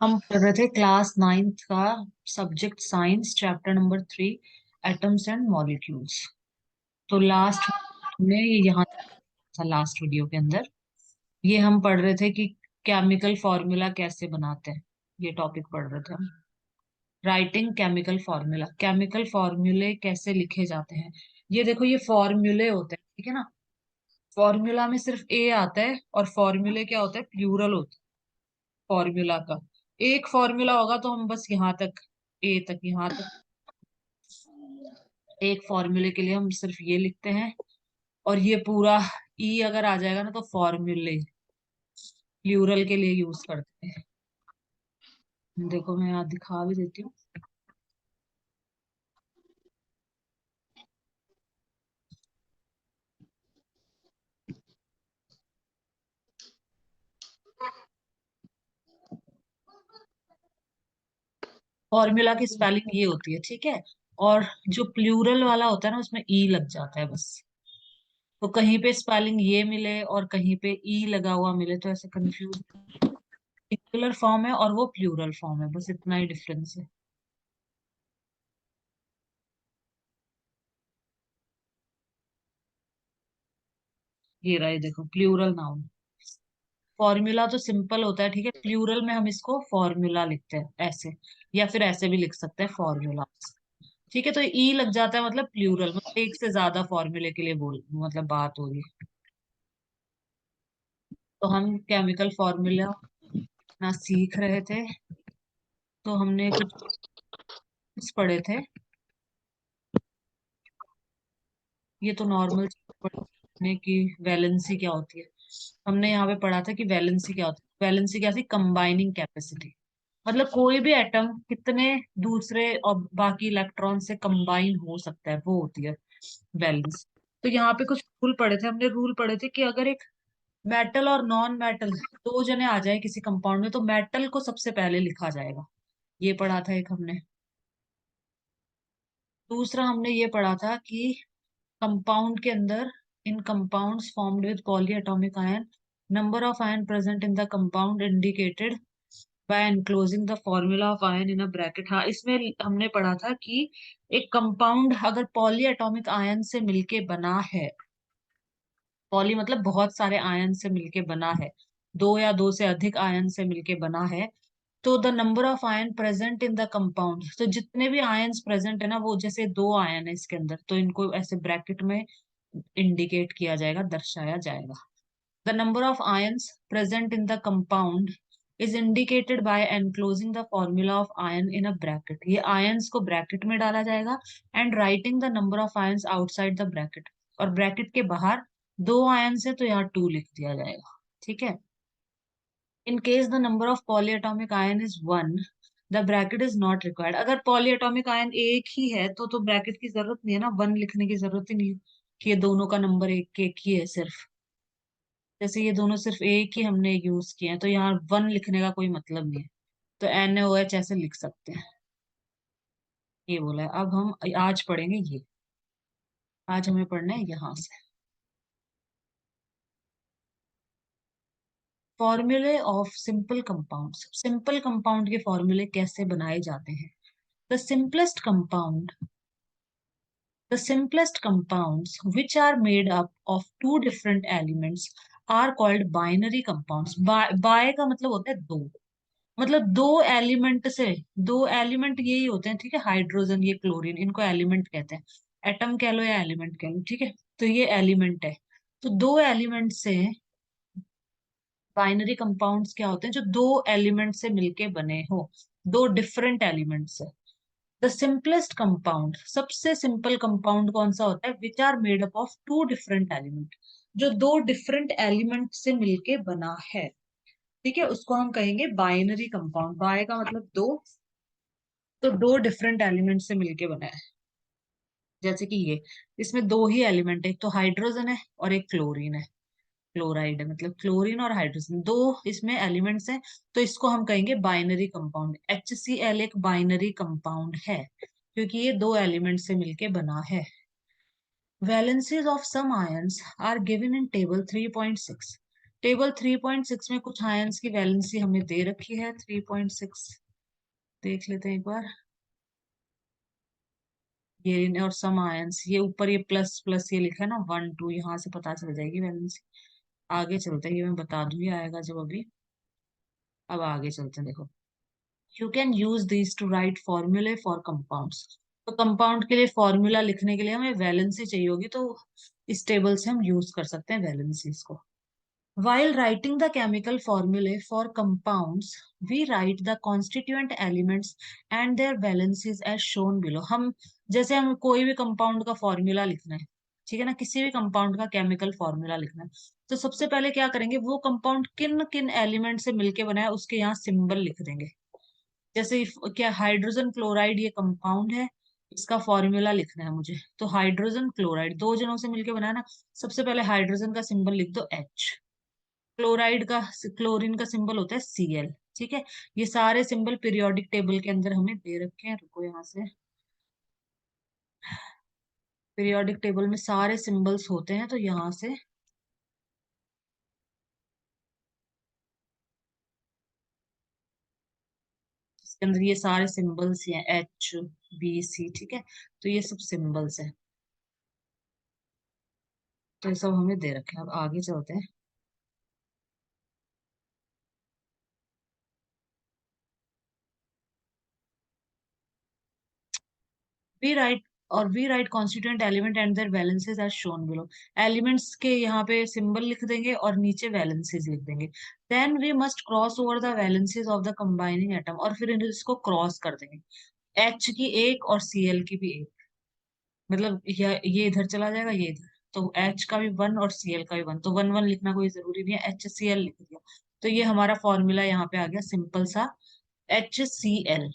हम पढ़ रहे थे क्लास नाइन्थ का subject science chapter number 3 atoms and molecules. तो लास्ट में ये यहाँ तक था। लास्ट वीडियो के अंदर ये हम पढ़ रहे थे कि केमिकल फॉर्मूला कैसे बनाते हैं। ये टॉपिक पढ़ रहे थे हम। राइटिंग केमिकल फॉर्मूला, केमिकल फॉर्मूले कैसे लिखे जाते हैं। ये देखो, ये फॉर्मूले होते हैं, ठीक है ना। फॉर्मूला में सिर्फ ए आता है और फॉर्मूले क्या होता है, प्लूरल होता है फॉर्मूला का। एक फॉर्मूला होगा तो हम बस यहाँ तक, ए तक, यहाँ तक एक फॉर्मूले के लिए हम सिर्फ ये लिखते हैं। और ये पूरा ई अगर आ जाएगा ना तो फॉर्मूले प्लूरल के लिए यूज करते हैं। देखो मैं यहाँ दिखा भी देती हूँ। फॉर्मूला की स्पेलिंग ये होती है, ठीक है। और जो प्लूरल वाला होता है ना उसमें ई लग जाता है बस। तो कहीं पे स्पेलिंग ये मिले और कहीं पे ई लगा हुआ मिले तो ऐसे कंफ्यूज। सिंगुलर फॉर्म है और वो प्लूरल फॉर्म है, बस इतना ही डिफरेंस है। ये रहा, ये देखो प्लूरल नाउन। फॉर्मूला तो सिंपल होता है, ठीक है। प्लूरल में हम इसको फॉर्मूला लिखते हैं ऐसे, या फिर ऐसे भी लिख सकते हैं फॉर्मूला। ठीक है, तो ई लग जाता है मतलब प्लूरल, मतलब एक से ज्यादा फॉर्मूले के लिए बोल मतलब बात हो रही है। तो हम केमिकल फॉर्मूला ना सीख रहे थे। तो हमने कुछ पढ़े थे। ये तो नॉर्मल पढ़ने की वैलेंसी क्या होती है। हमने यहाँ पे पढ़ा था कि वैलेंसी क्या होती है। वैलेंसी क्या थी, कंबाइनिंग कैपेसिटी। मतलब कोई भी एटम कितने दूसरे और बाकी इलेक्ट्रॉन से कंबाइन हो सकता है, वो होती है वैलेंस। तो यहाँ पे कुछ रूल पढ़े थे हमने। रूल पढ़े थे कि अगर एक मेटल और नॉन मेटल दो जने आ जाए किसी कंपाउंड में तो मेटल को सबसे पहले लिखा जाएगा। ये पढ़ा था एक हमने। दूसरा हमने ये पढ़ा था कि कंपाउंड के अंदर, in compounds formed with polyatomic ion, number of ion present in the compound indicated by enclosing the formula of ion in a bracket. हाँ, इसमें हमने पढ़ा था कि एक कंपाउंड अगर पॉलीएटॉमिक आयन से मिलके बना है, पॉली मतलब बहुत सारे आयन से मिलके बना है, दो या दो से अधिक आयन से मिलके बना है, तो the number of ion present in the compound, तो जितने भी आयन्स प्रेजेंट है ना, वो जैसे दो आयन है इसके अंदर तो इनको ऐसे ब्रैकेट में इंडिकेट किया जाएगा, दर्शाया जाएगा। The number of ions present in the compound is indicated by enclosing the formula of ion in a bracket. ये आयन्स को ब्रैकेट में डाला जाएगा and writing the number of ions outside the bracket. और ब्रैकेट के बाहर दो ion से तो यहाँ टू लिख दिया जाएगा, ठीक है। In case the number of polyatomic ion is one, the bracket is not required. अगर पॉलीएटॉमिक आयन एक ही है तो ब्रैकेट की जरूरत नहीं है ना, वन लिखने की जरूरत ही नहीं है कि ये दोनों का नंबर एक ही है सिर्फ। जैसे ये दोनों सिर्फ एक ही हमने यूज किए हैं तो यहाँ वन लिखने का कोई मतलब नहीं है। तो NaOH ऐसे लिख सकते हैं। ये बोला है। अब हम आज पढ़ेंगे ये। आज हमें पढ़ना है यहाँ से फॉर्मूले of simple compounds. Simple compound के फॉर्मूले कैसे बनाए जाते हैं। The simplest compound, the simplest compounds which are made up of two different elements are called binary compounds. Bi का मतलब होता है दो, मतलब दो एलिमेंट से, दो एलिमेंट यही होते हैं, ठीक है। हाइड्रोजन, ये क्लोरीन, इनको एलिमेंट कहते हैं। एटम कह लो या एलिमेंट कह लो, ठीक है। तो ये एलिमेंट है। तो दो एलिमेंट से बाइनरी कंपाउंड्स क्या होते हैं, जो दो एलिमेंट से मिलके बने हो, दो डिफरेंट एलिमेंट से। द सिंपलेस्ट कंपाउंड, सबसे सिंपल कंपाउंड कौन सा होता है, which are made up of two different element, जो दो डिफरेंट एलिमेंट से मिलके बना है, ठीक है, उसको हम कहेंगे बाइनरी कंपाउंड। बाय का मतलब दो, तो दो डिफरेंट एलिमेंट से मिलके बना है। जैसे कि ये, इसमें दो ही एलिमेंट है, एक तो हाइड्रोजन है और एक क्लोरीन है। क्लोराइड है, मतलब क्लोरीन और हाइड्रोजन दो इसमें एलिमेंट्स हैं। तो इसको हम कहेंगे बाइनरी कंपाउंड। HCl एक बाइनरी कंपाउंड है क्योंकि ये दो एलिमेंट से मिलके बना है। Valencies of some ions are given in table 3.6. Table 3.6 में कुछ आयंस की वैलेंसी हमें दे रखी है। 3.6 देख लेते हैं एक बार। ये और सम आयंस, ये ऊपर ये प्लस प्लस ये लिखा है ना 1 2, यहाँ से पता चल जाएगी वैलेंसी। आगे चलते हैं, ये मैं बता दूंगी आएगा जब अभी। अब आगे चलते हैं, देखो। You can use this to write formulae for compounds. तो कंपाउंड के लिए फॉर्मूला लिखने के लिए हमें वैलेंसी चाहिए होगी, तो इस टेबल से हम यूज कर सकते हैं वैलेंसीज को। While writing the chemical formulae for compounds, we write the constituent elements and their valencies as shown below. हम जैसे हम कोई भी कंपाउंड का फॉर्मूला लिखना है, ठीक है ना, किसी भी कंपाउंड का केमिकल फॉर्मूला लिखना है, तो सबसे पहले क्या करेंगे, वो कंपाउंड किन किन एलिमेंट से मिलके बना है उसके यहाँ सिंबल लिख देंगे। जैसे क्या हाइड्रोजन क्लोराइड ये कंपाउंड है, इसका फॉर्मूला लिखना है मुझे, तो हाइड्रोजन क्लोराइड दो जनों से मिलके बना है ना, सबसे पहले हाइड्रोजन का सिंबल लिख दो H। क्लोराइड का, क्लोरीन का सिंबल होता है Cl। ठीक है, ये सारे सिंबल पीरियोडिक टेबल के अंदर हमें दे रखे हैं। रुको यहाँ से, पीरियोडिक टेबल में सारे सिंबल्स होते हैं, तो यहाँ से इसके अंदर ये सारे सिंबल्स हैं, H B C, ठीक है, तो ये सब सिंबल्स हैं, तो ये सब हमें दे रखे हैं। अब आगे चलते हैं। वी राइट और we write constituent element and their valencies are shown below. Elements के यहाँ पे सिंबल लिख देंगे और नीचे वैलेंसीज लिख देंगे। Then we must cross over the valencies of the combining atom, और फिर इसको क्रॉस कर देंगे। H की एक और Cl की भी एक, मतलब ये इधर चला जाएगा, ये इधर, तो H का भी 1 और Cl का भी 1, तो 1 1 लिखना कोई जरूरी नहीं है, HCl लिख दिया। तो ये हमारा फॉर्मूला यहाँ पे आ गया सिंपल सा, HCl।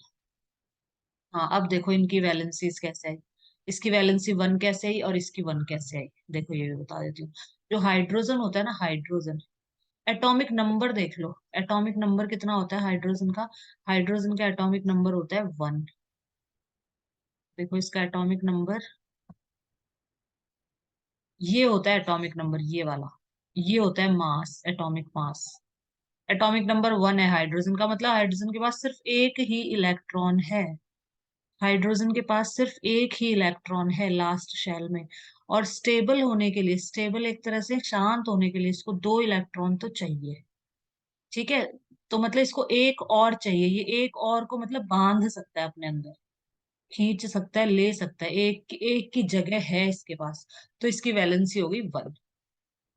हाँ, अब देखो इनकी वैलेंसीज कैसे आई। इसकी वैलेंसी 1 कैसे आई और इसकी 1 कैसे आई, देखो ये भी बता देती हूँ। जो हाइड्रोजन होता है ना, हाइड्रोजन, एटॉमिक नंबर देख लो, एटॉमिक नंबर कितना होता है हाइड्रोजन का। हाइड्रोजन का एटॉमिक नंबर होता है 1। देखो इसका एटॉमिक नंबर, ये होता है एटॉमिक नंबर, ये वाला, ये होता है मास, एटॉमिक मास। एटॉमिक नंबर 1 है हाइड्रोजन का, मतलब हाइड्रोजन के पास सिर्फ एक ही इलेक्ट्रॉन है। हाइड्रोजन के पास सिर्फ एक ही इलेक्ट्रॉन है लास्ट शेल में, और स्टेबल होने के लिए, स्टेबल एक तरह से शांत होने के लिए, इसको 2 इलेक्ट्रॉन तो चाहिए। ठीक है, तो मतलब इसको एक और चाहिए, ये एक और को मतलब बांध सकता है अपने अंदर, खींच सकता है, ले सकता है, एक एक की जगह है इसके पास, तो इसकी वैलेंसी होगी 1।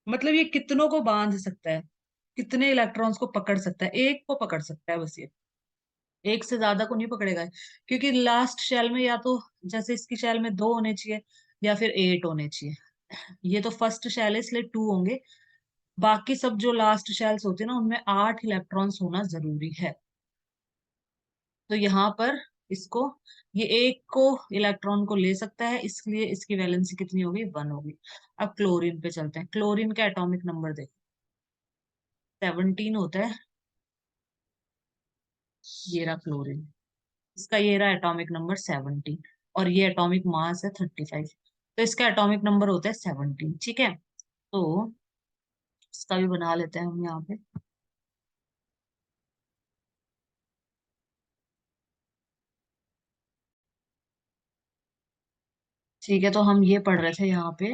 मतलब ये कितनों को बांध सकता है, कितने इलेक्ट्रॉन्स को पकड़ सकता है, एक को पकड़ सकता है बस ये, एक से ज्यादा को नहीं पकड़ेगा। क्योंकि लास्ट शेल में या तो, जैसे इसकी शेल में 2 होने चाहिए या फिर 8 होने चाहिए, ये तो फर्स्ट शेल है इसलिए 2 होंगे। बाकी सब जो लास्ट शेल्स होते हैं ना, उनमें 8 इलेक्ट्रॉन्स होना जरूरी है। तो यहाँ पर इसको, ये एक को इलेक्ट्रॉन को ले सकता है, इसलिए इसकी वैलेंसी कितनी होगी, 1 होगी। अब क्लोरीन पे चलते हैं। क्लोरीन का एटॉमिक नंबर देखो, 17 होता है, ये रहा क्लोरीन, इसका ये रहा एटॉमिक नंबर 17, और ये एटॉमिक मास है 35, तो इसका एटॉमिक नंबर होता है 17। ठीक है, तो इसका भी बना लेते हैं हम यहाँ पे। ठीक है, तो हम ये पढ़ रहे थे यहाँ पे,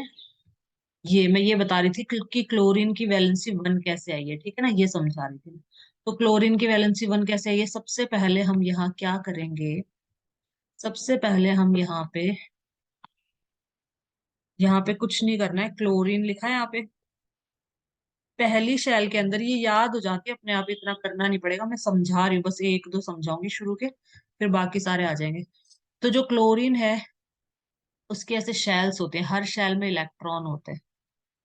ये मैं ये बता रही थी कि क्लोरीन की वैलेंसी 1 कैसे आई है, ठीक है ना, ये समझा रही थी। तो क्लोरीन की वैलेंसी 1 कैसे आई है, सबसे पहले हम यहाँ क्या करेंगे, सबसे पहले हम यहाँ पे कुछ नहीं करना है, क्लोरीन लिखा है यहाँ पे पहली शैल के अंदर, ये याद हो जाती है अपने आप, इतना करना नहीं पड़ेगा, मैं समझा रही हूँ, बस एक दो समझाऊंगी शुरू के, फिर बाकी सारे आ जाएंगे। तो जो क्लोरीन है, उसके ऐसे शेल्स होते हैं, हर शेल में इलेक्ट्रॉन होते हैं।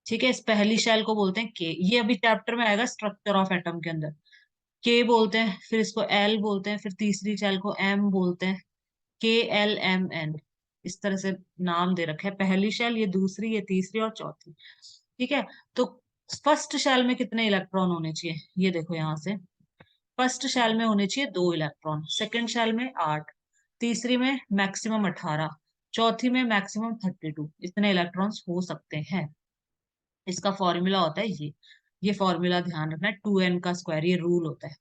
ठीक है, इस पहली शेल को बोलते हैं के, ये अभी चैप्टर में आएगा स्ट्रक्चर ऑफ एटम के अंदर। के बोलते हैं, फिर इसको एल बोलते हैं, फिर तीसरी शेल को एम बोलते हैं, KLMN, इस तरह से नाम दे रखे हैं। पहली शेल, ये दूसरी, ये तीसरी और चौथी। ठीक है, तो फर्स्ट शेल में कितने इलेक्ट्रॉन होने चाहिए, ये देखो यहाँ से, फर्स्ट शेल में होने चाहिए 2 इलेक्ट्रॉन, सेकंड शेल में 8, तीसरी में मैक्सिमम 18, चौथी में मैक्सिमम 32, इतने इलेक्ट्रॉन्स हो सकते हैं। इसका फॉर्मूला होता है ये। ये फॉर्मूला ध्यान रखना है, 2n², ये रूल होता है।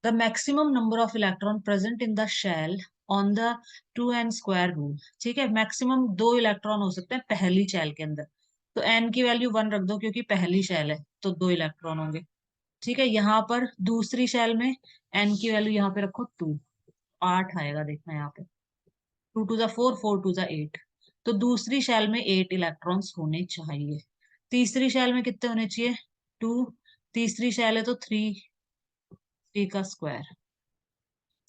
The maximum number of electron present in the shell on the 2n² rule. ठीक है, मैक्सिमम 2 इलेक्ट्रॉन हो सकते हैं पहली शेल के अंदर। तो n की वैल्यू 1 रख दो, क्योंकि पहली शेल है तो 2 इलेक्ट्रॉन होंगे। ठीक है, यहाँ पर दूसरी शेल में n की वैल्यू यहाँ पे रखो 2, 8 आएगा, देखना यहाँ पे, 2 to the 4, 4 to the 8। तो दूसरी शेल में 8 इलेक्ट्रॉन्स होने चाहिए। तीसरी शेल में कितने होने चाहिए? 2। तीसरी शेल है तो 3, 3 का स्क्वायर,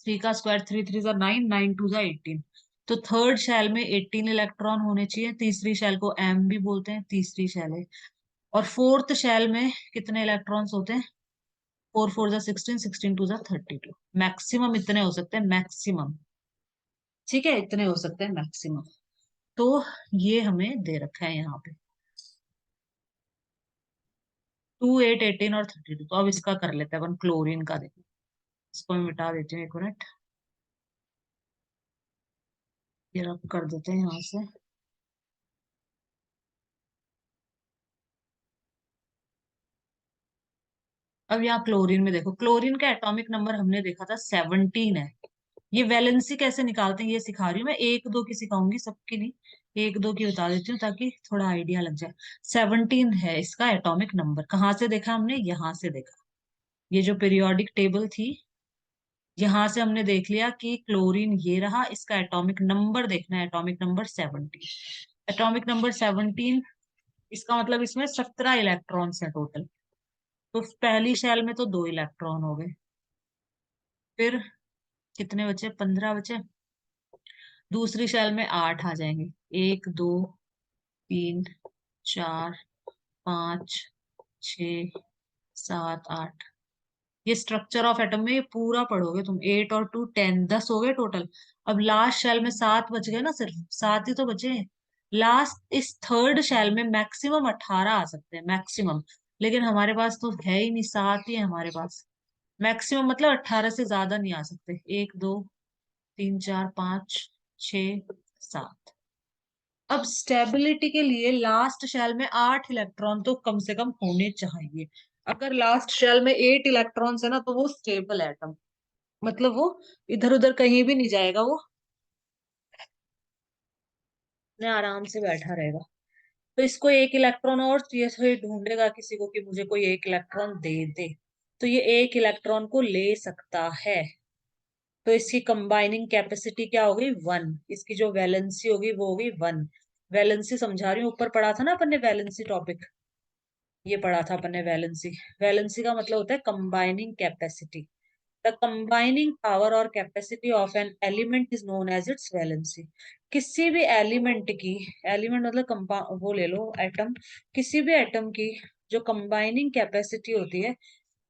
3 का स्क्वायर, 3 3 9, 9 2 18। तो थर्ड शेल में 18 इलेक्ट्रॉन होने चाहिए। तीसरी शेल को एम भी बोलते हैं, तीसरी शेल है। और फोर्थ शेल में कितने इलेक्ट्रॉन्स होते हैं? 4 4 जा 16, 16 2 जा 32। मैक्सिमम इतने हो सकते हैं, मैक्सिमम। ठीक है, इतने हो सकते हैं मैक्सिमम। तो ये हमें दे रखा है यहाँ पे 2 8 18 और 32। तो अब इसका कर लेते हैं अपन, क्लोरीन का। देखो, इसको मैं मिटा देती हूँ, 1 मिनट। ये रब कर देते हैं यहाँ से। अब यहाँ क्लोरीन में देखो, क्लोरीन का एटॉमिक नंबर हमने देखा था 17 है। ये वैलेंसी कैसे निकालते हैं ये सिखा रही हूँ मैं, एक दो की सिखाऊंगी, सबकी नहीं, एक दो की बता देती हूँ ताकि थोड़ा आइडिया लग जाए। 17 है इसका एटॉमिक नंबर। कहाँ से देखा हमने? यहाँ से देखा। ये जो पीरियोडिक टेबल थी, यहाँ से हमने देख लिया कि क्लोरीन ये रहा, इसका एटॉमिक नंबर देखना है, एटॉमिक नंबर 17। एटॉमिक नंबर 17, इसका मतलब इसमें 17 इलेक्ट्रॉन्स है टोटल। तो पहली शेल में तो 2 इलेक्ट्रॉन हो गए, फिर कितने बचे? 15 बचे। दूसरी शेल में 8 आ जाएंगे, 1 2 3 4 5 6 7 8। ये स्ट्रक्चर ऑफ एटम में ये पूरा पढ़ोगे तुम, 8 और 2 10, 10 हो गए टोटल। अब लास्ट शेल में 7 बच गए ना, सिर्फ 7 ही तो बचे। लास्ट इस थर्ड शेल में मैक्सिमम 18 आ सकते हैं, मैक्सिमम। लेकिन हमारे पास तो है ही नहीं, 7 ही है हमारे पास। मैक्सिमम मतलब 18 से ज्यादा नहीं आ सकते। 1 2 3 4 5 6 7। अब स्टेबिलिटी के लिए लास्ट शेल में 8 इलेक्ट्रॉन तो कम से कम होने चाहिए। अगर लास्ट शेल में 8 इलेक्ट्रॉन्स है ना, तो वो स्टेबल एटम, मतलब वो इधर उधर कहीं भी नहीं जाएगा, वो अपने आराम से बैठा रहेगा। तो इसको 1 इलेक्ट्रॉन और चाहिए, तो ये ढूंढेगा किसी को कि मुझे कोई 1 इलेक्ट्रॉन दे दे। तो ये 1 इलेक्ट्रॉन को ले सकता है। तो इसकी कंबाइनिंग कैपेसिटी क्या होगी? 1। इसकी जो वैलेंसी होगी वो होगी 1। वैलेंसी समझा रही हूँ, ऊपर पढ़ा था ना अपन ने वैलेंसी टॉपिक, ये पढ़ा था अपन ने वैलेंसी। वैलेंसी का मतलब होता है combining capacity. The combining power और capacity of an element is known as its valency. किसी भी एलिमेंट की, एलिमेंट मतलब वो ले लो एटम, किसी भी एटम की जो कंबाइनिंग कैपेसिटी होती है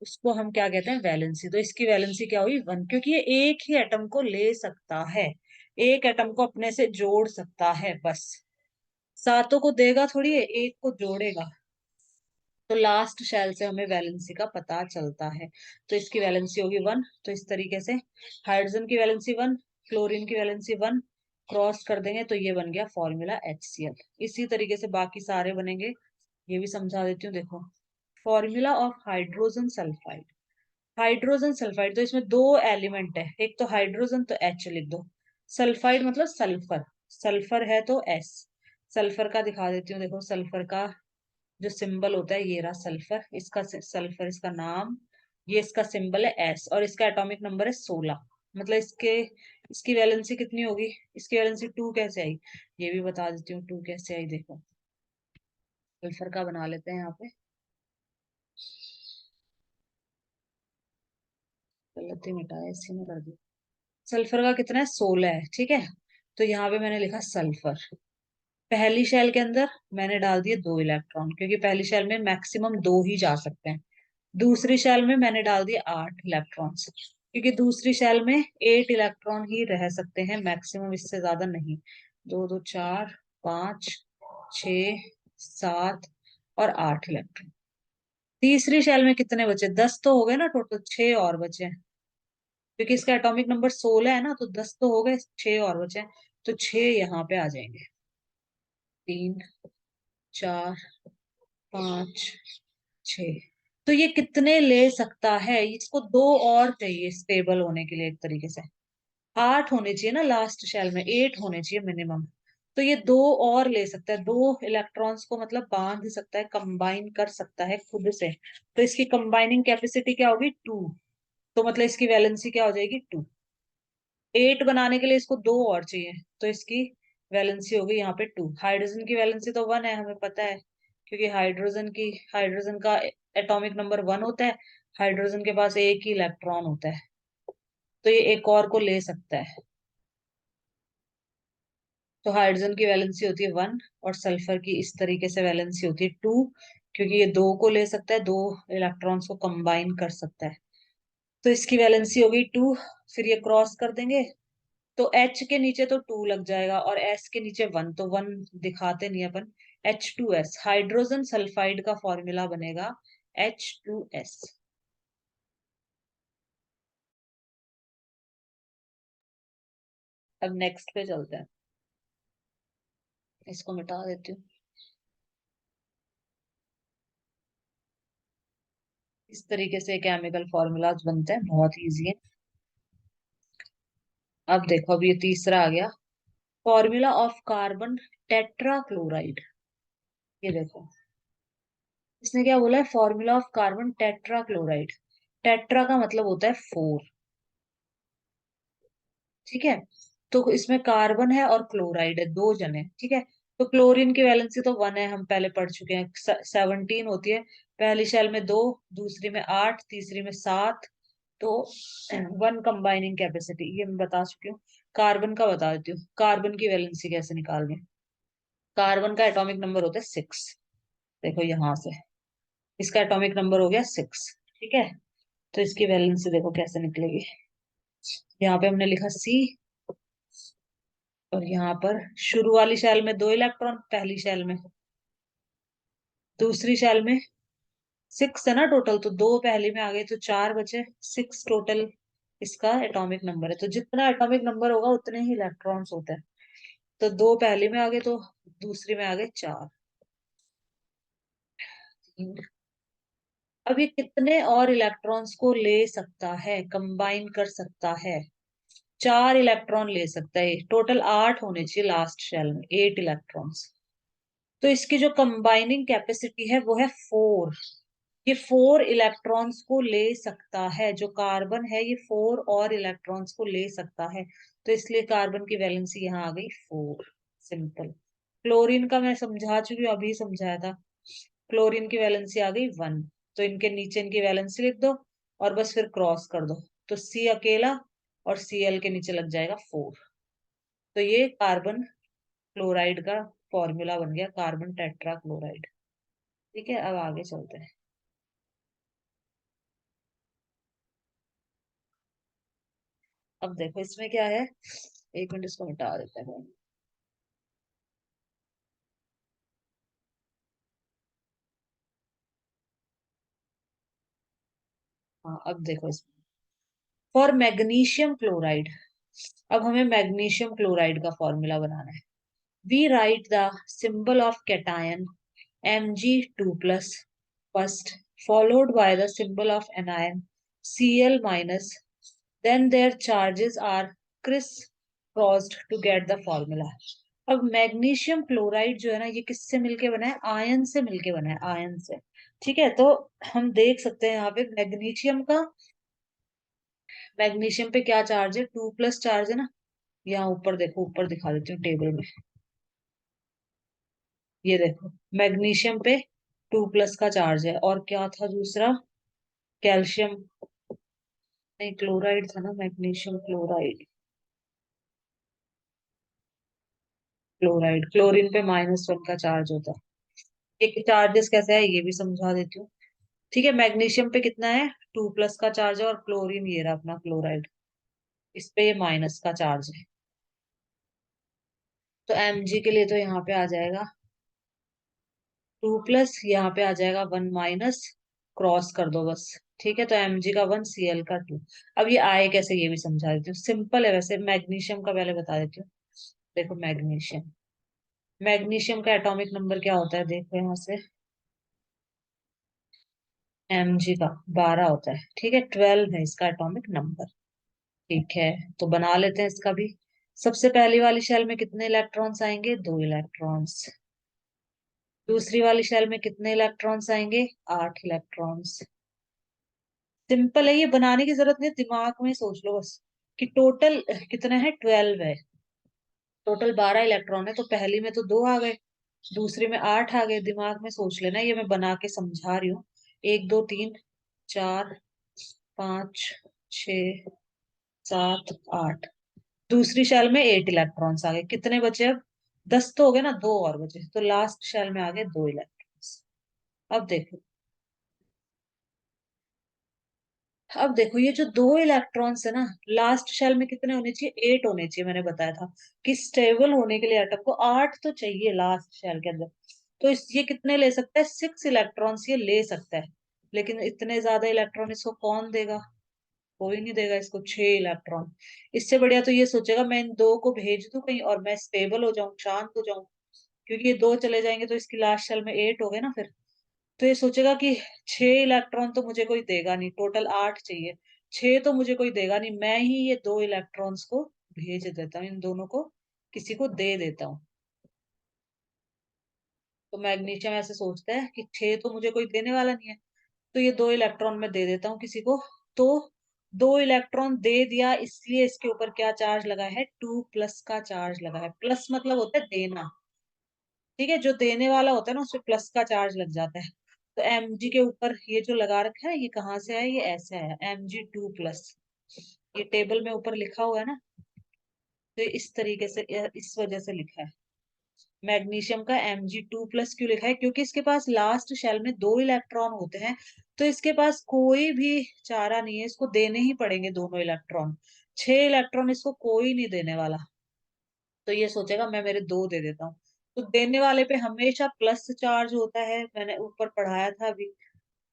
उसको हम क्या कहते हैं? वैलेंसी। तो इसकी वैलेंसी क्या हुई? 1, क्योंकि ये एक ही एटम को ले सकता है, एक एटम को अपने से जोड़ सकता है बस। सातों को देगा थोड़ी है, एक को जोड़ेगा। तो लास्ट शेल से हमें वैलेंसी का पता चलता है। तो इसकी वैलेंसी होगी 1। तो इस तरीके से हाइड्रोजन की वैलेंसी 1, क्लोरीन की वैलेंसी 1, क्रॉस कर देंगे तो ये बन गया फॉर्मूला HCl। इसी तरीके से बाकी सारे बनेंगे, ये भी समझा देती हूँ। देखो, formula of hydrogen sulphide. Hydrogen sulphide, तो इसमें दो एलिमेंट है, एक तो हाइड्रोजन तो H लिख दो, सल्फाइड मतलब सल्फर, सल्फर है तो S। सल्फर का दिखा देती हूँ, देखो सल्फर का जो सिंबल होता है ये रहा सल्फर, इसका सल्फर इसका नाम, ये इसका सिंबल है S, और इसका एटॉमिक नंबर है 16। मतलब इसकी वैलेंसी कितनी होगी? इसकी वैलेंसी 2 कैसे आई ये भी बता देती हूँ। 2 कैसे आई देखो, सल्फर का बना लेते हैं यहाँ पे, गलती मिटाया इसी में कर दी। सल्फर का कितना है? 16 है, ठीक है। तो यहाँ पे मैंने लिखा सल्फर। पहली शेल के अंदर मैंने डाल दिए 2 इलेक्ट्रॉन, क्योंकि पहली शेल में मैक्सिमम 2 ही जा सकते हैं। दूसरी शेल में मैंने डाल दिए 8 इलेक्ट्रॉन्स, क्योंकि दूसरी शेल में 8 इलेक्ट्रॉन ही रह सकते हैं मैक्सिमम, इससे ज्यादा नहीं। 2 2 4 5 6 7 और 8 इलेक्ट्रॉन। तीसरी शेल में कितने बचे? 10 तो हो गए ना टोटल, 6 और बचे, क्योंकि इसका एटॉमिक नंबर 16 है ना, तो 10 तो हो गए, 6 और बचे। तो 6 यहाँ पे आ जाएंगे। 3 4 5 6। तो ये कितने ले सकता है, इसको दो और चाहिए स्टेबल होने के लिए एक तरीके से। 8 होने चाहिए ना लास्ट शेल में, 8 होने चाहिए मिनिमम। तो ये दो और ले सकता है, दो इलेक्ट्रॉन्स को मतलब बांध सकता है, कंबाइन कर सकता है खुद से। तो इसकी कंबाइनिंग कैपेसिटी क्या होगी, 2। तो मतलब इसकी वैलेंसी क्या हो जाएगी, 2। 8 बनाने के लिए इसको दो और चाहिए, तो इसकी वैलेंसी होगी यहाँ पे 2। हाइड्रोजन की वैलेंसी तो 1 है, हमें पता है, क्योंकि हाइड्रोजन का एटॉमिक नंबर 1 होता है। हाइड्रोजन के पास एक ही इलेक्ट्रॉन होता है, तो ये एक और को ले सकता है। तो हाइड्रोजन की वैलेंसी होती है 1, और सल्फर की इस तरीके से वैलेंसी होती है 2, क्योंकि ये दो को ले सकता है, दो इलेक्ट्रॉन्स को कंबाइन कर सकता है। तो इसकी वैलेंसी होगी 2। फिर ये क्रॉस कर देंगे, तो H के नीचे तो 2 लग जाएगा, और S के नीचे 1, तो 1 दिखाते नहीं अपन। H2S, हाइड्रोजन सल्फाइड का फॉर्मूला बनेगा H2S। अब नेक्स्ट पे चलते हैं, इसको मिटा देती हूँ। इस तरीके से केमिकल फॉर्मूलाज बनते हैं, बहुत इजी है। अब देखो, अब ये तीसरा आ गया, फॉर्मूला ऑफ कार्बन टेट्राक्लोराइड। ये देखो, इसने क्या बोला है, formula of carbon tetrachloride. Tetra का मतलब होता है 4, ठीक है। तो इसमें कार्बन है और क्लोराइड है, दो जने, ठीक है। तो क्लोरीन की वैलेंसी तो 1 है, हम पहले पढ़ चुके हैं, 17 होती है। पहली शेल में 2, दूसरी में 8, तीसरी में 7। तो 1 कंबाइनिंग कैपेसिटी, ये मैं बता चुकी हूँ। कार्बन का बता देती हूँ, कार्बन की वैलेंसी कैसे निकालनी। कार्बन का एटॉमिक नंबर होता है 6। देखो यहाँ से, इसका एटॉमिक नंबर हो गया 6, ठीक है। तो इसकी वैलेंसी देखो कैसे निकलेगी। यहाँ पे हमने लिखा C, और यहाँ पर शुरू वाली शेल में 2 इलेक्ट्रॉन, पहली शेल में, दूसरी शेल में 6 है ना टोटल, तो दो पहली में आ गए, तो 4 बचे, 6 टोटल इसका एटॉमिक नंबर है। तो जितना एटॉमिक नंबर होगा उतने ही इलेक्ट्रॉन्स होते हैं। तो दो पहली में आ गए, तो दूसरी में आ गए 4। अब ये कितने और इलेक्ट्रॉन्स को ले सकता है, कंबाइन कर सकता है। 4 इलेक्ट्रॉन ले सकता है, टोटल 8 होने चाहिए लास्ट शेल में, 8 इलेक्ट्रॉन्स। तो इसकी जो कंबाइनिंग कैपेसिटी है वो है 4। ये 4 इलेक्ट्रॉन्स को ले सकता है, जो कार्बन है ये 4 और इलेक्ट्रॉन्स को ले सकता है। तो इसलिए कार्बन की वैलेंसी यहाँ आ गई 4, सिंपल। क्लोरीन का मैं समझा चुकी हूँ, अभी समझाया था। क्लोरीन की वैलेंसी आ गई 1। तो इनके नीचे इनकी वैलेंसी लिख दो, और बस फिर क्रॉस कर दो, तो C अकेला, और Cl के नीचे लग जाएगा 4। तो ये कार्बन क्लोराइड का फॉर्मूला बन गया, कार्बन टेट्रा क्लोराइड। ठीक है, अब आगे चलते हैं। अब देखो इसमें क्या है, एक मिनट इसको मिटा देते हैं। हाँ, अब देखो इसमें फॉर मैग्नीशियम क्लोराइड, अब हमें मैग्नीशियम क्लोराइड का फॉर्मूला बनाना है। We write the symbol of cation Mg2+ first, followed by the symbol of anion Cl minus, then their charges are criss-crossed to get the formula। अब magnesium chloride जो है ना, ये किससे मिलके बना है, आयन से मिलके बना है, आयन से। ठीक है, तो हम देख सकते हैं यहाँ पे मैग्नीशियम पे क्या चार्ज है, 2+ चार्ज है ना। यहाँ ऊपर देखो, ऊपर दिखा देती हूँ टेबल में। ये देखो, मैग्नीशियम पे 2+ का चार्ज है, और क्या था दूसरा, कैल्शियम, नहीं क्लोराइड था ना, मैग्नीशियम क्लोराइड, क्लोरीन पे -1 का चार्ज होता है। ये चार्जेस कैसे है ये भी समझा देती हूँ। ठीक है, मैग्नीशियम पे कितना है, 2+ का चार्ज है, और क्लोरीन ये रहा अपना क्लोराइड, इस पे ये माइनस का चार्ज है। तो Mg के लिए तो यहाँ पे आ जाएगा 2+, यहाँ पे आ जाएगा 1-, क्रॉस कर दो बस। ठीक है, तो Mg का 1, Cl का 2। अब ये आए कैसे ये भी समझा देती हूँ, सिंपल है वैसे। मैग्नीशियम का पहले बता देती हूँ। देखो मैग्नीशियम का एटॉमिक नंबर क्या होता है, देखो यहाँ से, Mg का 12 होता है, ठीक है, 12 है इसका एटॉमिक नंबर। ठीक है, तो बना लेते हैं इसका भी। सबसे पहली वाली शेल में कितने इलेक्ट्रॉन्स आएंगे? 2 इलेक्ट्रॉन्स। दूसरी वाली शेल में कितने इलेक्ट्रॉन्स आएंगे? 8 इलेक्ट्रॉन्स। सिंपल है, ये बनाने की जरूरत नहीं, दिमाग में सोच लो बस कि टोटल कितना है, 12 है। टोटल 12 इलेक्ट्रॉन है, तो पहली में तो 2 आ गए, दूसरी में 8 आ गए। दिमाग में सोच लेना, ये मैं बना के समझा रही हूँ। 1 2 3 4 5 6 7 8। दूसरी शेल में 8 इलेक्ट्रॉन्स आ गए, कितने बचे अब? 10 तो हो गए ना, 2 और बचे, तो लास्ट शेल में आ गए 2 इलेक्ट्रॉन्स। अब देखो, अब देखो ये जो 2 इलेक्ट्रॉन्स है ना, लास्ट शेल में कितने होने चाहिए? 8 होने चाहिए। मैंने बताया था कि स्टेबल होने के लिए एटम को 8 तो चाहिए लास्ट शेल के अंदर। तो इस ये कितने ले सकता है? 6 इलेक्ट्रॉन्स ये ले सकता है। लेकिन इतने ज्यादा इलेक्ट्रॉन इसको कौन देगा? कोई नहीं देगा इसको 6 इलेक्ट्रॉन। इससे बढ़िया तो ये सोचेगा मैं इन 2 को भेज दूं कहीं और मैं स्टेबल हो जाऊं, शांत हो जाऊं। क्योंकि ये 2 चले जाएंगे तो इसकी लास्ट शेल में 8 हो गए ना फिर। तो ये सोचेगा कि 6 इलेक्ट्रॉन तो मुझे कोई देगा नहीं, टोटल 8 चाहिए, 6 तो मुझे कोई देगा नहीं, मैं ही ये 2 इलेक्ट्रॉन्स को भेज देता हूँ, इन दोनों को किसी को दे देता हूँ। तो मैग्नीशियम ऐसे सोचता है कि 6 तो मुझे कोई देने वाला नहीं है, तो ये 2 इलेक्ट्रॉन मैं दे देता हूँ किसी को। तो 2 इलेक्ट्रॉन दे दिया, इसलिए इसके ऊपर क्या चार्ज लगा है? 2 प्लस का चार्ज लगा है। प्लस मतलब होता है देना, ठीक है, जो देने वाला होता है ना, उसपे प्लस का चार्ज लग जाता है। तो Mg के ऊपर ये जो लगा रखा है, ये कहाँ से आया? ये ऐसे आया, Mg2+। ये टेबल में ऊपर लिखा हुआ है ना, तो इस तरीके से, इस वजह से लिखा है। मैग्नीशियम का Mg2+ क्यों लिखा है? क्योंकि इसके पास लास्ट शेल में 2 इलेक्ट्रॉन होते हैं, तो इसके पास कोई भी चारा नहीं है, इसको देने ही पड़ेंगे दोनों इलेक्ट्रॉन। 6 इलेक्ट्रॉन इसको कोई नहीं देने वाला, तो ये सोचेगा मैं मेरे 2 दे देता हूँ। तो देने वाले पे हमेशा प्लस चार्ज होता है, मैंने ऊपर पढ़ाया था अभी।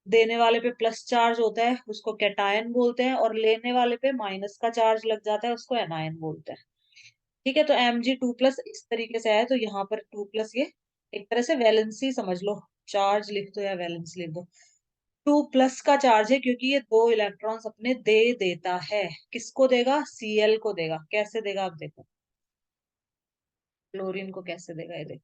देने वाले पे प्लस चार्ज होता है, उसको कैटायन बोलते हैं, और लेने वाले पे माइनस का चार्ज लग जाता है, उसको एनायन बोलते हैं। ठीक है, तो Mg2+ इस तरीके से आया, तो यहाँ पर 2+, ये एक तरह से वैलेंसी समझ लो, चार्ज लिख दो या वैलेंस लिख दो। 2 प्लस का चार्ज है क्योंकि ये 2 इलेक्ट्रॉन्स अपने दे देता है। किसको देगा? Cl को देगा। कैसे देगा? आप देखो, क्लोरीन को कैसे देगा, ये देखो।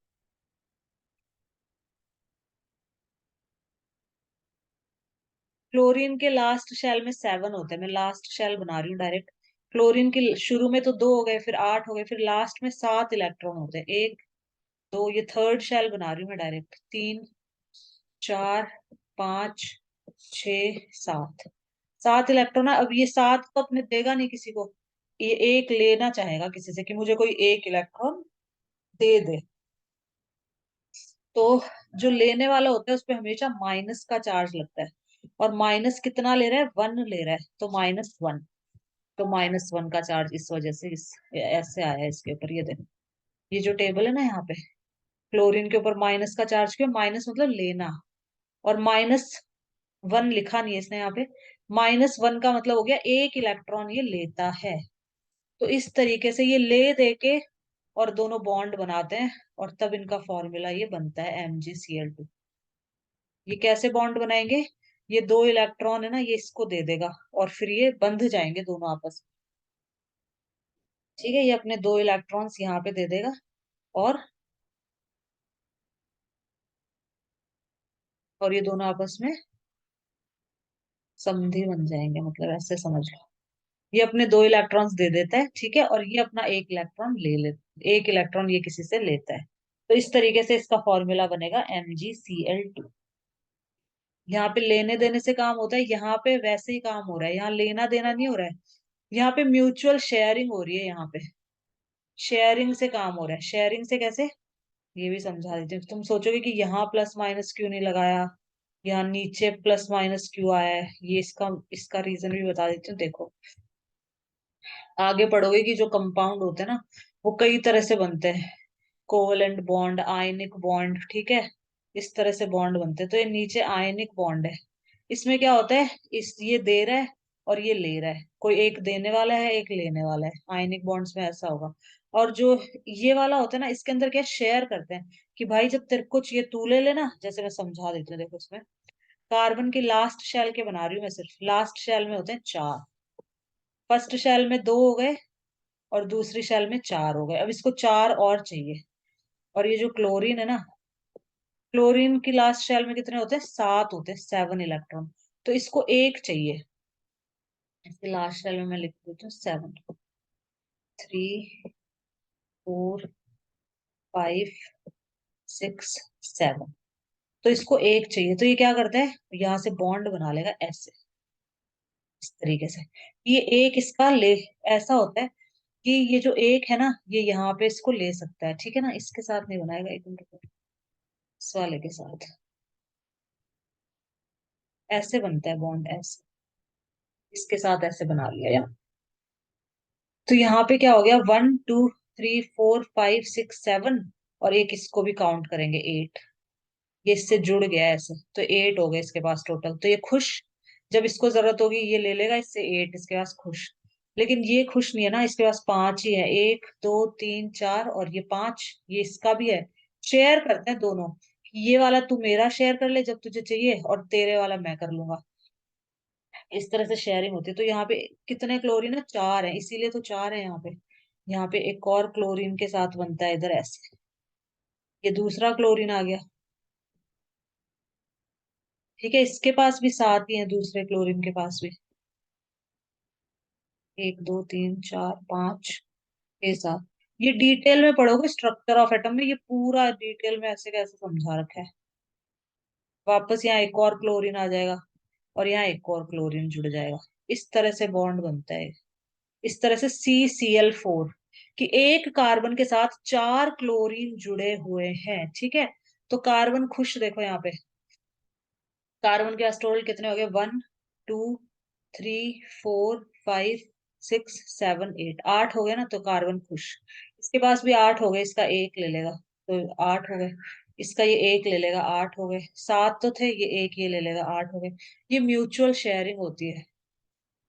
क्लोरीन के लास्ट शेल में 7 होते हैं, मैं लास्ट शेल बना रही हूँ डायरेक्ट। क्लोरीन के शुरू में तो 2 हो गए, फिर 8 हो गए, फिर लास्ट में 7 इलेक्ट्रॉन होते हैं। 1 2, ये थर्ड शेल बना रही हूँ मैं डायरेक्ट। 3 4 5 6 7, 7 इलेक्ट्रॉन है। अब ये 7 तो अपने देगा नहीं किसी को, ये एक लेना चाहेगा किसी से कि मुझे कोई 1 इलेक्ट्रॉन दे दे। तो जो लेने वाला होता है उस पे हमेशा माइनस का चार्ज लगता है, और माइनस कितना ले रहा है? 1 ले रहा है, तो -1। तो -1 का चार्ज इस वजह से इस ऐसे आया है इसके ऊपर, ये देखो। ये जो टेबल है ना, यहाँ पे क्लोरीन के ऊपर माइनस का चार्ज क्यों? माइनस मतलब लेना, और -1 लिखा नहीं है इसने यहाँ पे। -1 का मतलब हो गया 1 इलेक्ट्रॉन ये लेता है। तो इस तरीके से ये ले दे के और दोनों बॉन्ड बनाते हैं, और तब इनका फॉर्मूला ये बनता है MgCl2। ये कैसे बॉन्ड बनाएंगे? ये 2 इलेक्ट्रॉन है ना, ये इसको दे देगा, और फिर ये बंध जाएंगे दोनों आपस में। ठीक है, ये अपने 2 इलेक्ट्रॉन्स यहाँ पे दे देगा, और ये दोनों आपस में संधि बन जाएंगे, मतलब ऐसे समझ लो। ये अपने 2 इलेक्ट्रॉन्स दे देता है, ठीक है, और ये अपना 1 इलेक्ट्रॉन ले ले, 1 इलेक्ट्रॉन ये किसी से लेता है। तो इस तरीके से इसका फॉर्मूला बनेगा MgCl2। यहाँ पे लेने देने से काम होता है, यहाँ पे वैसे ही काम हो रहा है, यहाँ लेना देना नहीं हो रहा है, यहाँ पे म्यूचुअल शेयरिंग हो रही है। यहाँ पे शेयरिंग से काम हो रहा है। शेयरिंग से कैसे, ये भी समझा देती हूँ। तुम सोचोगे कि यहाँ प्लस माइनस क्यों नहीं लगाया, यहाँ नीचे प्लस माइनस क्यों आया है, ये इसका इसका रीजन भी बता देती हूँ, देखो। आगे पढ़ोगे कि जो कंपाउंड होते हैं ना, वो कई तरह से बनते हैं। कोवलेंट बॉन्ड, आयनिक बॉन्ड, ठीक है, इस तरह से बॉन्ड बनते हैं। तो ये नीचे आयनिक बॉन्ड है, इसमें क्या होता है, इस ये दे रहा है और ये ले रहा है, कोई एक देने वाला है एक लेने वाला है। आयनिक बॉन्ड्स में ऐसा होगा। और जो ये वाला होता है ना, इसके अंदर क्या शेयर करते हैं, कि भाई जब तेरे को चाहिए तू ले लेना। जैसे मैं समझा देती हूँ, देखो इसमें कार्बन के लास्ट शेल के बना रही हूँ मैं, सिर्फ लास्ट शेल में होते हैं 4, फर्स्ट शेल में 2 हो गए और दूसरी शेल में 4 हो गए। अब इसको 4 और चाहिए। और ये जो क्लोरीन है ना, क्लोरीन की लास्ट शेल में कितने होते हैं? 7 होते हैं, 7 इलेक्ट्रॉन। तो इसको एक चाहिए। इसके लास्ट शेल में मैं लिख देती हूँ 7, 3, 4, 5, 6, 7। तो इसको एक चाहिए, तो ये क्या करता है, यहाँ से बॉन्ड बना लेगा ऐसे, इस तरीके से। ये एक इसका ले, ऐसा होता है कि ये जो एक है ना, ये यहाँ पे इसको ले सकता है, ठीक है ना। इसके साथ नहीं बनाएगा, एक मिनट रुको। इस वाले के साथ ऐसे बनता है बॉन्ड, ऐसे इसके साथ ऐसे बना लिया यार। तो यहाँ पे क्या हो गया, 1 2 3 4 5 6 7, और एक इसको भी काउंट करेंगे 8। ये इससे जुड़ गया है ऐसे, तो 8 हो गए इसके पास टोटल। तो ये खुश, जब इसको जरूरत होगी ये ले लेगा इससे 8, इसके पास खुश। लेकिन ये खुश नहीं है ना, इसके पास 5 ही है, 1 2 3 4 और ये 5, ये इसका भी है। शेयर करते हैं दोनों, ये वाला तू मेरा शेयर कर ले जब तुझे चाहिए, और तेरे वाला मैं कर लूंगा। इस तरह से शेयरिंग होती है। तो यहाँ पे कितने क्लोरीन है? 4 है, इसीलिए तो 4 है यहाँ पे। यहाँ पे एक और क्लोरीन के साथ बनता है इधर ऐसे, ये दूसरा क्लोरीन आ गया। ठीक है, इसके पास भी 7 ही है, दूसरे क्लोरीन के पास भी। 1 2 3 4 5 6 7। ये डिटेल में पढ़ोगे स्ट्रक्चर ऑफ एटम में, ये पूरा डिटेल में ऐसे कैसे समझा रखा है। वापस यहाँ एक और क्लोरीन आ जाएगा, और यहाँ एक और क्लोरीन जुड़ जाएगा। इस तरह से बॉन्ड बनता है। इस तरह से CCl4, कि एक कार्बन के साथ 4 क्लोरीन जुड़े हुए हैं, ठीक है। तो कार्बन खुश, देखो यहाँ पे कार्बन के टोटल कितने हो गए, 1 2 3 4 5 6 7 8, 8 हो गए ना। तो कार्बन खुश, इसके पास भी 8 हो गए, इसका एक ले लेगा तो 8 हो गए। इसका ये एक ले लेगा, 8 हो गए। 7 तो थे, ये एक ये ले लेगा, 8 हो गए। ये म्यूचुअल शेयरिंग होती है।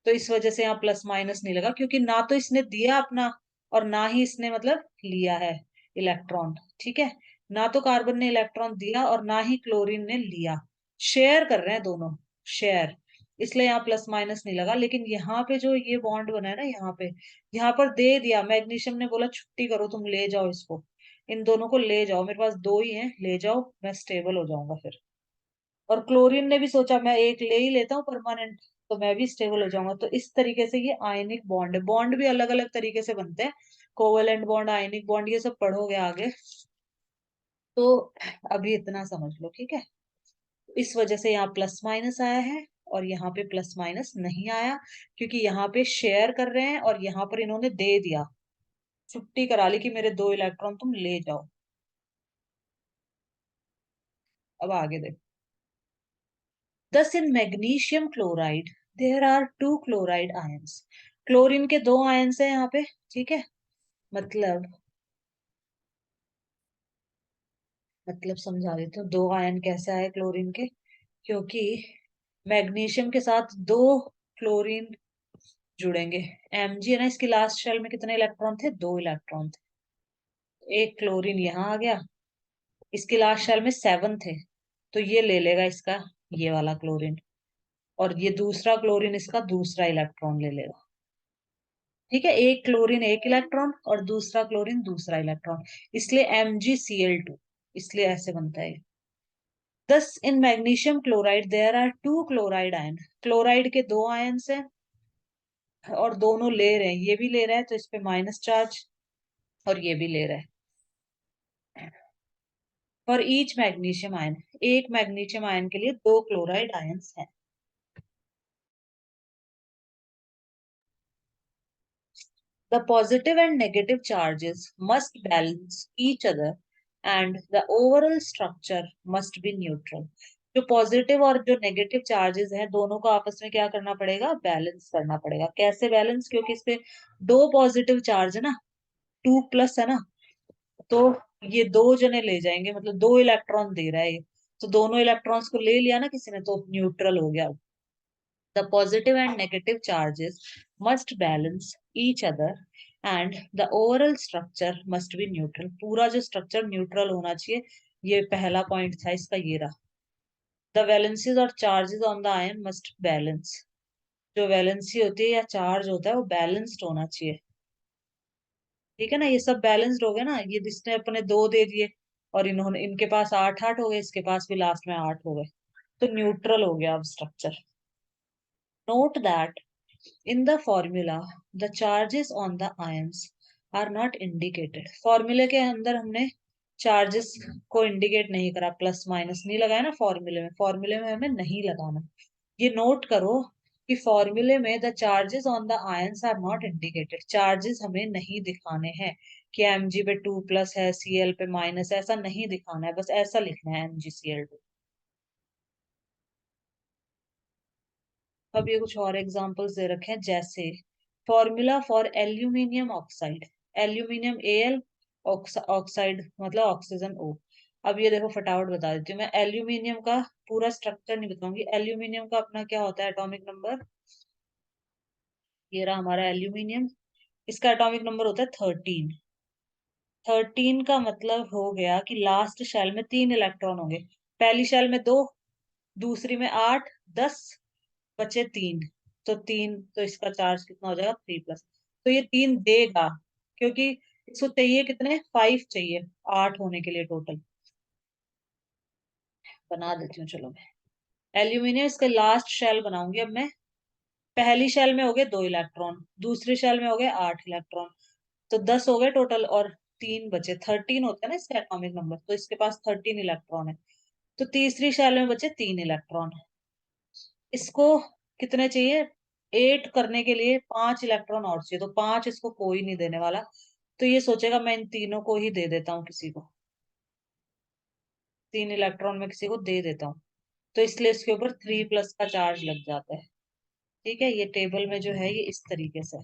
तो इस वजह से यहाँ प्लस माइनस नहीं लगा, क्योंकि ना तो इसने दिया अपना, और ना ही इसने मतलब लिया है इलेक्ट्रॉन, ठीक है। ना तो कार्बन ने इलेक्ट्रॉन दिया और ना ही क्लोरीन ने लिया, शेयर कर रहे हैं दोनों, शेयर। इसलिए यहाँ प्लस माइनस नहीं लगा। लेकिन यहाँ पे जो ये बॉन्ड बना है ना, यहाँ पे, यहाँ पर दे दिया, मैग्नीशियम ने बोला छुट्टी करो, तुम ले जाओ इसको, इन दोनों को ले जाओ, मेरे पास 2 ही हैं, ले जाओ, मैं स्टेबल हो जाऊंगा फिर। और क्लोरीन ने भी सोचा मैं एक ले ही लेता हूँ परमानेंट, तो मैं भी स्टेबल हो जाऊंगा। तो इस तरीके से ये आयनिक बॉन्ड है। बॉन्ड भी अलग अलग तरीके से बनते हैं, कोवेलेंट बॉन्ड, आयनिक बॉन्ड, ये सब पढ़ोगे आगे। तो अभी इतना समझ लो, ठीक है। इस वजह से यहाँ प्लस माइनस आया है, और यहाँ पे प्लस माइनस नहीं आया, क्योंकि यहाँ पे शेयर कर रहे हैं और यहाँ पर इन्होंने दे दिया, छुट्टी करा ली कि मेरे 2 इलेक्ट्रॉन तुम ले जाओ। अब आगे देखो। Thus in magnesium chloride there are 2 chloride ions. Chlorine के 2 आयन्स हैं यहाँ पे, ठीक है। मतलब समझा देते हो, 2 आयन कैसे आए क्लोरीन के, क्योंकि मैग्नीशियम के साथ 2 क्लोरीन जुड़ेंगे। Mg है ना, इसकी लास्ट शेल में कितने इलेक्ट्रॉन थे? 2 इलेक्ट्रॉन थे। एक क्लोरीन यहाँ आ गया, इसकी लास्ट शेल में 7 थे, तो ये ले लेगा इसका, ये वाला क्लोरीन। और ये दूसरा क्लोरीन इसका दूसरा इलेक्ट्रॉन ले लेगा, ठीक है। एक क्लोरीन एक इलेक्ट्रॉन और दूसरा क्लोरीन दूसरा इलेक्ट्रॉन, इसलिए MgCl2, इसलिए ऐसे बनता है। Thus in magnesium chloride there are 2 chloride ion. Chloride के 2 आयन हैं, और दोनों ले रहे हैं, ये भी ले रहा है तो इस पे माइनस चार्ज, और ये भी ले रहा है। फॉर ईच मैग्नीशियम आयन, एक मैग्नीशियम आयन के लिए 2 क्लोराइड आयन्स हैं। The positive and negative charges must balance each other and the overall structure must be neutral. जो पॉजिटिव और जो नेगेटिव चार्जेस हैं, दोनों को आपस में क्या करना पड़ेगा? बैलेंस करना पड़ेगा। कैसे बैलेंस? क्योंकि इस पे 2 पॉजिटिव चार्ज है ना, 2 प्लस है ना, तो ये 2 जने ले जाएंगे, मतलब 2 इलेक्ट्रॉन दे रहा है ये, तो दोनों इलेक्ट्रॉन्स को ले लिया ना किसी ने, तो न्यूट्रल हो गया। The positive and negative charges must balance each other and the overall structure must be neutral. पूरा जो स्ट्रक्चर न्यूट्रल होना चाहिए, ये पहला पॉइंट था इसका, ये रहा। द वैलेंसीज और charges on the ion must balance. जो वैलेंसी होती है या चार्ज होता है वो बैलेंस्ड होना चाहिए। ठीक है ना, ये सब बैलेंस्ड हो गया ना, ये जिसने अपने 2 दे दिए और इन्होंने, इनके पास 8 8 हो गए, इसके पास भी लास्ट में 8 हो गए, तो न्यूट्रल हो गया अब structure. Note that in the formula the charges on the ions are not indicated. फॉर्मूले के अंदर हमने चार्जेस को इंडिकेट नहीं करा, प्लस माइनस नहीं लगाया ना फॉर्मूले में, फॉर्मूले में हमें नहीं लगाना। ये नोट करो कि फॉर्मूले में the charges on the ions are not indicated, charges हमें नहीं दिखाने हैं कि Mg पे 2+ है, Cl पे माइनस, ऐसा नहीं दिखाना है, बस ऐसा लिखना है MgCl2। अब ये कुछ और एग्जांपल्स दे रखे हैं, जैसे formula for aluminium oxide, aluminium Al, oxide मतलब ऑक्सीजन O। अब ये देखो फटाफट बता देती हूँ मैं, एल्यूमिनियम का पूरा स्ट्रक्चर नहीं बताऊंगी। एल्यूमिनियम का अपना क्या होता है एटॉमिक नंबर, ये रहा हमारा एल्यूमिनियम, इसका एटॉमिक नंबर होता है 13। 13 का मतलब हो गया कि लास्ट शेल में 3 इलेक्ट्रॉन होंगे, पहली शेल में 2, दूसरी में 8, 10, बचे 3, तो 3, तो इसका चार्ज कितना हो जाएगा 3+। तो ये 3 देगा, क्योंकि इसको चाहिए कितने, 5 चाहिए 8 होने के लिए टोटल। बना देती हूँ चलो मैं, एल्यूमिनियम इसका लास्ट शेल बनाऊंगी अब मैं। पहली शेल में हो गए 2 इलेक्ट्रॉन, दूसरी शेल में हो गए 8 इलेक्ट्रॉन, तो 10 हो गए टोटल, और 3 बचे, 13 होता है ना इसका एटॉमिक नंबर, तो इसके पास 13 इलेक्ट्रॉन है। तो तीसरी शेल में बचे 3 इलेक्ट्रॉन। इसको कितने चाहिए, 8 करने के लिए 5 इलेक्ट्रॉन और चाहिए, तो 5 इसको कोई नहीं देने वाला, तो ये सोचेगा मैं इन तीनों को ही दे देता हूँ किसी को, 3 इलेक्ट्रॉन में किसी को दे देता हूँ, तो इसलिए इसके ऊपर 3+ का चार्ज लग जाता है। ठीक है, ये टेबल में जो है ये इस तरीके से है।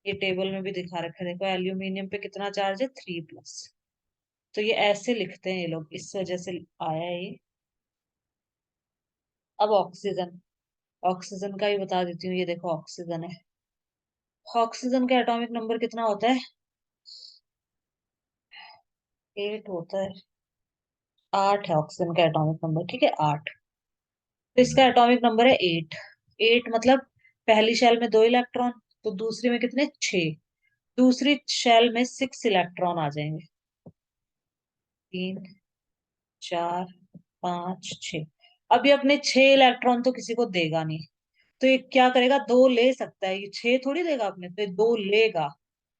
ये टेबल में भी दिखा रखा है, देखो एल्यूमिनियम पे कितना चार्ज है, 3+। तो ये ऐसे लिखते हैं ये लोग, इस वजह से आया है ये। अब ऑक्सीजन, ऑक्सीजन का ही बता देती हूँ, ये देखो ऑक्सीजन है, ऑक्सीजन का एटॉमिक नंबर कितना होता है, 8 होता है, 8 है ऑक्सीजन का एटॉमिक नंबर, ठीक है 8। तो इसका एटॉमिक नंबर है 8। 8 मतलब पहली शेल में 2 इलेक्ट्रॉन, तो दूसरी में कितने, 6, दूसरी शेल में 6 इलेक्ट्रॉन आ जाएंगे, 3, 4, 5, 6। अब ये अपने 6 इलेक्ट्रॉन तो किसी को देगा नहीं, तो ये क्या करेगा, 2 ले सकता है, ये 6 थोड़ी देगा अपने, तो ये 2 लेगा,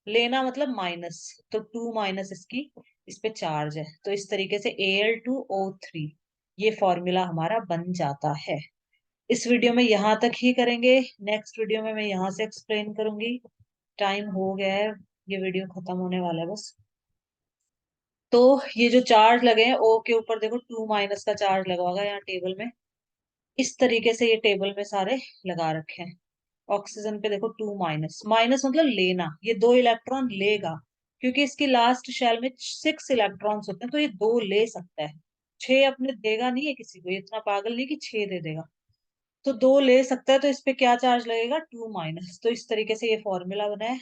लेना मतलब माइनस, तो 2 माइनस इसकी, इस पे चार्ज है, तो इस तरीके से Al2O3, ये फॉर्मूला हमारा बन जाता है। इस वीडियो में यहाँ तक ही करेंगे, नेक्स्ट वीडियो में मैं यहाँ से एक्सप्लेन करूंगी। टाइम हो गया है, ये वीडियो खत्म होने वाला है बस। तो ये जो चार्ज लगे हैं O के ऊपर देखो 2 माइनस का चार्ज लगा होगा यहाँ टेबल में, इस तरीके से ये टेबल में सारे लगा रखे हैं। ऑक्सीजन पे देखो 2 माइनस, माइनस मतलब लेना, ये 2 इलेक्ट्रॉन लेगा, क्योंकि इसकी लास्ट शेल में 6 इलेक्ट्रॉन्स होते हैं, तो ये 2 ले सकता है, 6 अपने देगा नहीं है किसी को, ये इतना पागल नहीं कि 6 दे देगा, तो 2 ले सकता है, तो इस पे क्या चार्ज लगेगा, 2 माइनस। तो इस तरीके से ये फॉर्मूला बना है।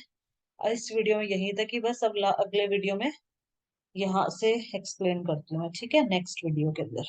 और इस वीडियो में यहीं तक ही बस, अब अगले वीडियो में यहाँ से एक्सप्लेन करती हूँ मैं, ठीक है, नेक्स्ट वीडियो के अंदर।